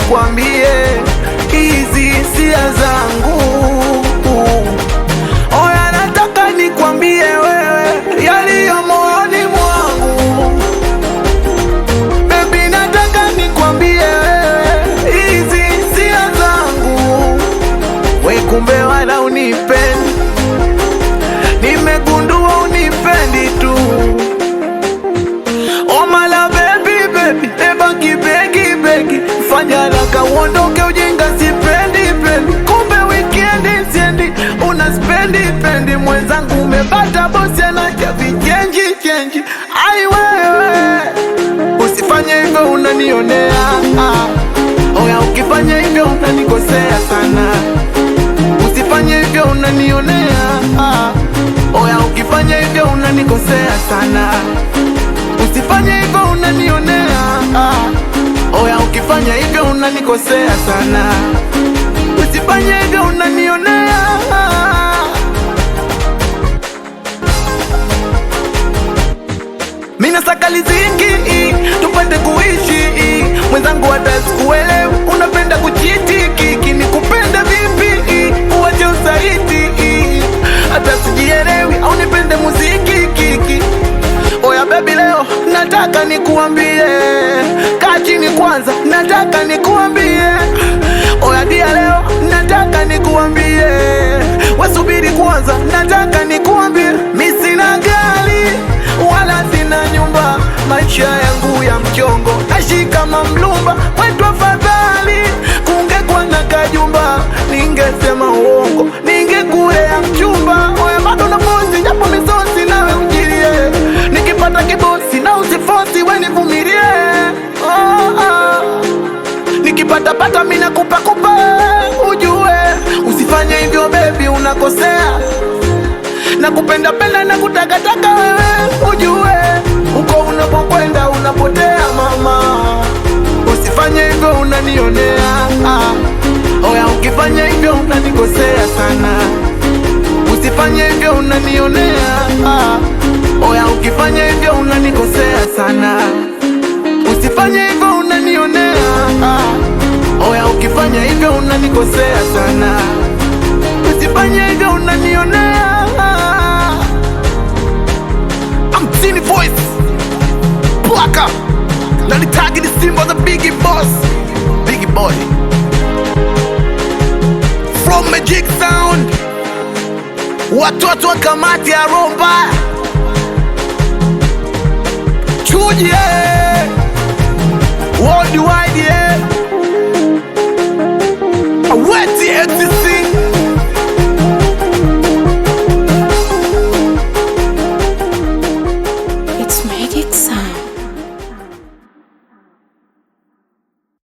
nikwambie hizi hisia zangu. Oya nataka nikwambie wewe yaliyo moyoni mwangu. Baby nataka nikwambie wewe hizi hisia zangu. We kumbe wala unipendi, nimegundua unipendi tu. Oh my love baby baby, ebaki begi begi, fanya haraka uondoke, ujinga sipendi pendi. Kumbe weekend siendi, una spendi pendi. Mwenzangu umepata bosi anaja vichenji chenji. Ai wewe usifanye hivyo unanionea. Oya ukifanya hivyo unanikosea sana. Usifanye hivyo unanionea. Oya ukifanya hivyo unanikosea sana. Usifanye hivyo unanionea. Oya ukifanya hivyo unanikosea sana. Usifanye hivyo unanionea. Mina saka riziki tupate kuishi. Mwenzangu hata sikuelewi unapenda kuchiti kiki. Nikupenda vipi uwache usaliti? Hata sijielewi au nipende muziki kiki. Oya baby leo nataka nikuambie, kaa chini kwanza nataka nikuambie. Oya dia leo nataka nikuambie, we subiri kwanza nataka nikuambie. Mi sina gari wala sina nyumba, maisha yangu ya mchongo, naishi kama mlumba. Kwetu afadhali kungekuwa na kajumba, ningesema uongo ningekulea mchumba. Oya bado na bosi japo misosi nawe ujilie, nikipata kibosi na usifosi we nivumilie. Nikipata pata mina kupa kupa ujue. Usifanye hivyo baby unakosea. Nakupenda penda na kutakataka wewe ujue. Uko unapokwenda unapotea mama. Usifanye hivyo unanionea. Oya ukifanya hivyo unanikosea sana. Usifanye hivyo unanionea. Oya ukifanya hivyo unanikosea sana. Usifanye hivyo unanionea. Oya ukifanya hivyo unanikosea sana. Usifanye hivyo unanionea. I'm Tini Voice Plaka na nitagi ni Simba the Biggie Boss, Biggie Boy from Magic Sound. Watu wa kamati ya Romba Chuje